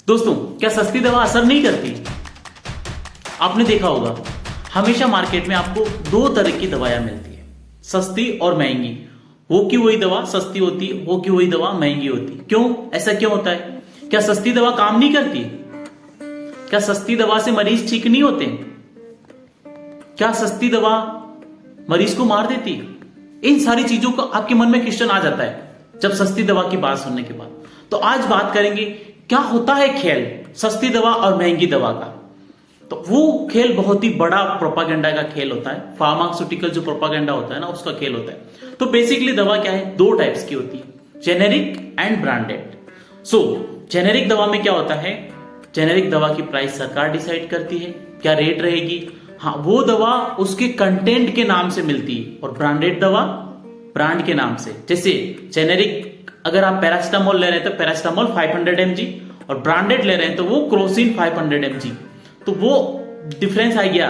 दोस्तों, क्या सस्ती दवा असर नहीं करती? आपने देखा होगा हमेशा मार्केट में आपको दो तरह की दवाएं मिलती है, सस्ती और महंगी। वो की वही दवा सस्ती होती है, वो की वही दवा महंगी होती है। क्यों? ऐसा क्यों होता है? क्या सस्ती दवा काम नहीं करती? क्या सस्ती दवा से मरीज ठीक नहीं होते? क्या सस्ती दवा मरीज को मार देती? इन सारी चीजों का आपके मन में क्वेश्चन आ जाता है जब सस्ती दवा की बात सुनने के बाद। तो आज बात करेंगे क्या होता है खेल सस्ती दवा और महंगी दवा का। तो वो खेल बहुत ही बड़ा प्रोपागेंडा का खेल होता है, फार्मास्यूटिकल जो प्रोपागेंडा होता है ना, उसका खेल होता है। तो बेसिकली दवा क्या है, दो टाइप्स की होती है, generic and branded. So generic दवा में क्या होता है, जेनेरिक दवा की प्राइस सरकार डिसाइड करती है, क्या रेट रहेगी। हाँ, वो दवा उसके कंटेंट के नाम से मिलती है, और ब्रांडेड दवा ब्रांड के नाम से। जैसे जेनेरिक अगर आप पैरासिटामोल ले रहे हैं तो पैरासिटामोल 500 mg, और ब्रांडेड ले रहे हैं तो वो क्रोसिन 500 mg। तो वो डिफरेंस आ गया,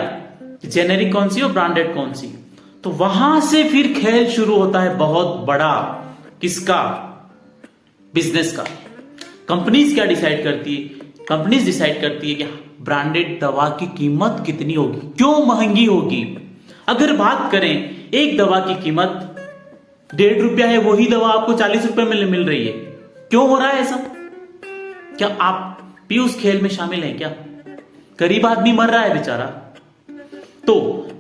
जेनेरिक कौन सी और ब्रांडेड कौन सी। तो वहां से फिर खेल शुरू होता है बहुत बड़ा, किसका? बिजनेस का। कंपनीज क्या डिसाइड करती है? कंपनीज डिसाइड करती है कि ब्रांडेड दवा की कीमत कितनी होगी, क्यों महंगी होगी। अगर बात करें एक दवा की कीमत 1.5 रुपया है, वही दवा आपको 40 रुपए में मिल रही है, क्यों हो रहा है ऐसा? क्या आप भी उस खेल में शामिल हैं क्या? गरीब आदमी मर रहा है बेचारा। तो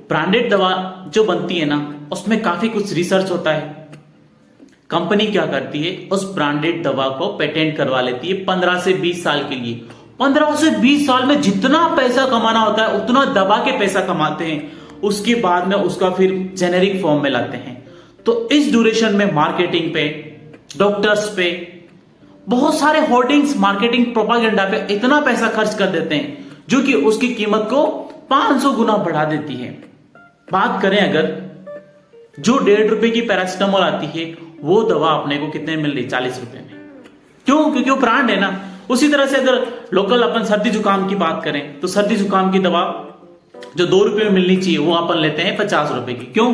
ब्रांडेड दवा जो बनती है ना, उसमें काफी कुछ रिसर्च होता है। कंपनी क्या करती है, उस ब्रांडेड दवा को पेटेंट करवा लेती है 15 से 20 साल के लिए। 15 से 20 साल में जितना पैसा कमाना होता है उतना दबा के पैसा कमाते हैं, उसके बाद में उसका फिर जेनेरिक फॉर्म में लाते हैं। तो इस ड्यूरेशन में मार्केटिंग पे, डॉक्टर्स पे, बहुत सारे होर्डिंग्स, मार्केटिंग प्रोपागेंडा पे इतना पैसा खर्च कर देते हैं जो कि उसकी कीमत को 500 गुना बढ़ा देती है। बात करें अगर जो 1.5 रुपए की पैरासिटामोल आती है, वो दवा अपने को कितने मिल रही? 40 रुपए में। क्यों? क्योंकि वो ब्रांड है ना। उसी तरह से अगर लोकल अपन सर्दी जुकाम की बात करें तो सर्दी जुकाम की दवा जो 2 रुपए में मिलनी चाहिए वो अपन लेते हैं 50 रुपए की। क्यों?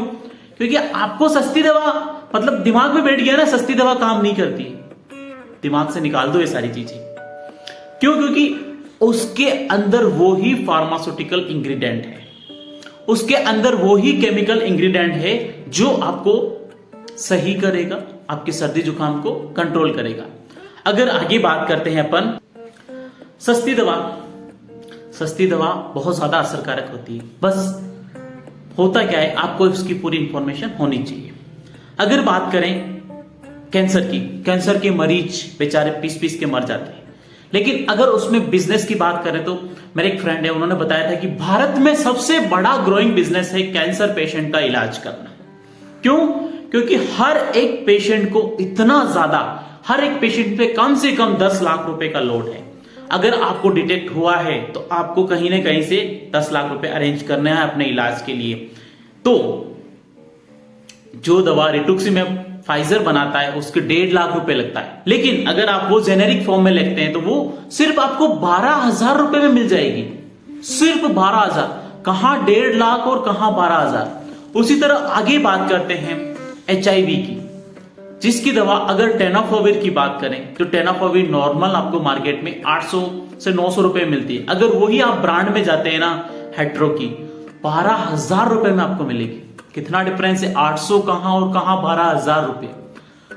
क्योंकि आपको सस्ती दवा, मतलब दिमाग में बैठ गया ना, सस्ती दवा काम नहीं करती। दिमाग से निकाल दो ये सारी चीजें। क्यों? क्योंकि उसके अंदर वो ही फार्मास्यूटिकल इंग्रेडिएंट है, उसके अंदर वो ही केमिकल इंग्रेडिएंट है जो आपको सही करेगा, आपके सर्दी जुकाम को कंट्रोल करेगा। अगर आगे बात करते हैं अपन सस्ती दवा, सस्ती दवा बहुत ज्यादा असरकारक होती है। बस होता क्या है, आपको इसकी पूरी इंफॉर्मेशन होनी चाहिए। अगर बात करें कैंसर की, कैंसर के मरीज बेचारे पीस पीस के मर जाते हैं। लेकिन अगर उसमें बिजनेस की बात करें तो मेरे एक फ्रेंड है, उन्होंने बताया था कि भारत में सबसे बड़ा ग्रोइंग बिजनेस है कैंसर पेशेंट का इलाज करना। क्यों? क्योंकि हर एक पेशेंट को इतना ज्यादा, हर एक पेशेंट पे कम से कम 10 लाख रुपए का लोड है। अगर आपको डिटेक्ट हुआ है तो आपको कहीं ना कहीं से 10 लाख रुपए अरेंज करने हैं अपने इलाज के लिए। तो जो दवा रिटुक्सिमैब फाइजर बनाता है उसके 1.5 लाख रुपए लगता है, लेकिन अगर आप वो जेनेरिक फॉर्म में लिखते हैं तो वो सिर्फ आपको 12,000 रुपए में मिल जाएगी। सिर्फ 12,000, कहां 1.5 लाख और कहां 12,000। उसी तरह आगे बात करते हैं HIV की, जिसकी दवा अगर टेनाफोविर की बात करें तो टेनाफोविर नॉर्मल आपको मार्केट में 800 से 900 रुपए में मिलती है। अगर वही आप ब्रांड में जाते हैं ना, हेट्रो की, 12,000 रुपए में आपको मिलेगी। कितना डिफरेंस है, 800 कहां और कहां 12,000 रुपए।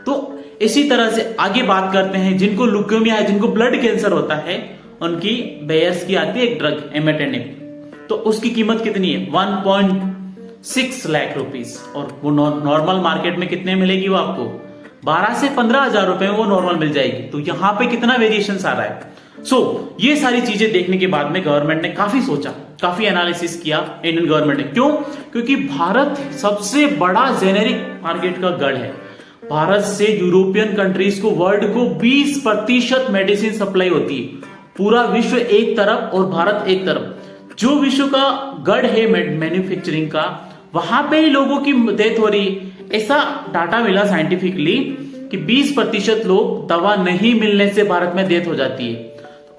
तो इसी तरह से आगे बात करते हैं जिनको ल्यूकेमिया है, जिनको ब्लड कैंसर होता है, उनकी बेयर्स की आती है एक ड्रग इमेटिनिब। तो उसकी कीमत कितनी है? 1.6 लाख रुपीस, और वो नॉर्मल मार्केट में कितने मिलेगी? वो आपको 12 से 15,000 रुपए में वो नॉर्मल मिल जाएगी। तो यहां पे कितना वेरिएशन आ रहा है। ये सारी चीजें देखने के बाद में गवर्नमेंट ने काफी सोचा, काफी एनालिसिस किया इंडियन गवर्नमेंट ने। क्यों? क्योंकि भारत सबसे बड़ा जेनेरिक मार्केट का गढ़ है। भारत से यूरोपियन कंट्रीज को, वर्ल्ड को 20% मेडिसिन सप्लाई होती है। पूरा विश्व एक तरफ और भारत एक तरफ। जो विश्व का गढ़ है मैन्युफैक्चरिंग का, वहां पे ही लोगों की डेथ हो रही है। ऐसा डाटा मिला साइंटिफिकली कि 20% लोग दवा नहीं मिलने से भारत में डेथ हो जाती है।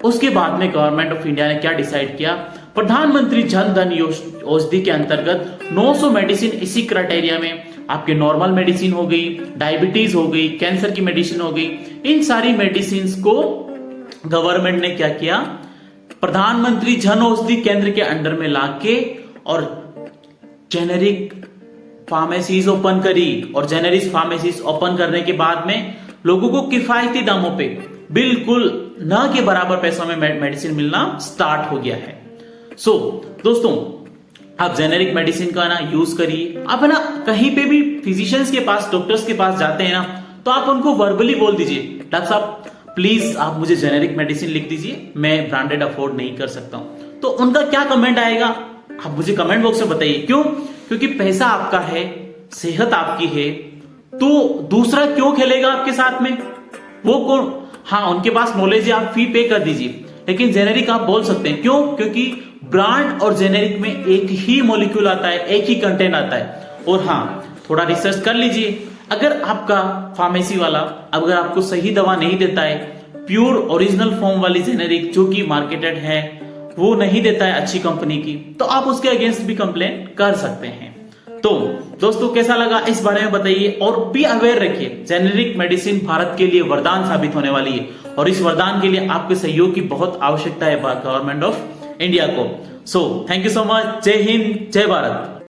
उसके बाद में गवर्नमेंट ऑफ इंडिया ने क्या डिसाइड किया, प्रधानमंत्री जन धन औषधि के अंतर्गत 900 मेडिसिन इसी क्राइटेरिया में, आपके नॉर्मल मेडिसिन हो गई, डायबिटीज हो गई, कैंसर की मेडिसिन हो गई, इन सारी मेडिसिन को गवर्नमेंट ने क्या किया, प्रधानमंत्री जन औषधि केंद्र के अंडर में लाके और जेनेरिक फार्मेसीज ओपन करी, और जेनेरिक फार्मेसीज ओपन करने के बाद में लोगों को किफायती दामों पे बिल्कुल न के बराबर पैसों में मेडिसिन मिलना स्टार्ट हो गया है। दोस्तों आप जेनेरिक मेडिसिन का ना यूज करिए। आप है ना कहीं पे भी फिजिशियंस के पास, डॉक्टर्स के पास जाते हैं ना, तो आप उनको वर्बली बोल दीजिए, डॉक्टर साहब प्लीज आप मुझे जेनेरिक मेडिसिन लिख दीजिए, मैं ब्रांडेड अफोर्ड नहीं कर सकता हूं। तो उनका क्या कमेंट आएगा आप मुझे कमेंट बॉक्स में बताइए। क्यों? क्योंकि पैसा आपका है, सेहत आपकी है, तो दूसरा क्यों खेलेगा आपके साथ में? वो कौन? हाँ, उनके पास नॉलेज है, आप फी पे कर दीजिए, लेकिन जेनेरिक आप बोल सकते हैं। क्यों? क्योंकि ब्रांड और जेनेरिक में एक ही मॉलिक्यूल आता है, एक ही कंटेंट आता है। और हाँ, थोड़ा रिसर्च कर लीजिए, अगर आपका फार्मेसी वाला अगर आपको सही दवा नहीं देता है, प्योर ओरिजिनल फॉर्म वाली जेनेरिक जो कि मार्केटेड है वो नहीं देता है अच्छी कंपनी की, तो आप उसके अगेंस्ट भी कंप्लेन कर सकते हैं। तो दोस्तों कैसा लगा इस बारे में बताइए, और बी अवेयर रखिए, जेनेरिक मेडिसिन भारत के लिए वरदान साबित होने वाली है, और इस वरदान के लिए आपके सहयोग की बहुत आवश्यकता है गवर्नमेंट ऑफ इंडिया को। Thank you so much. जय हिंद, जय भारत।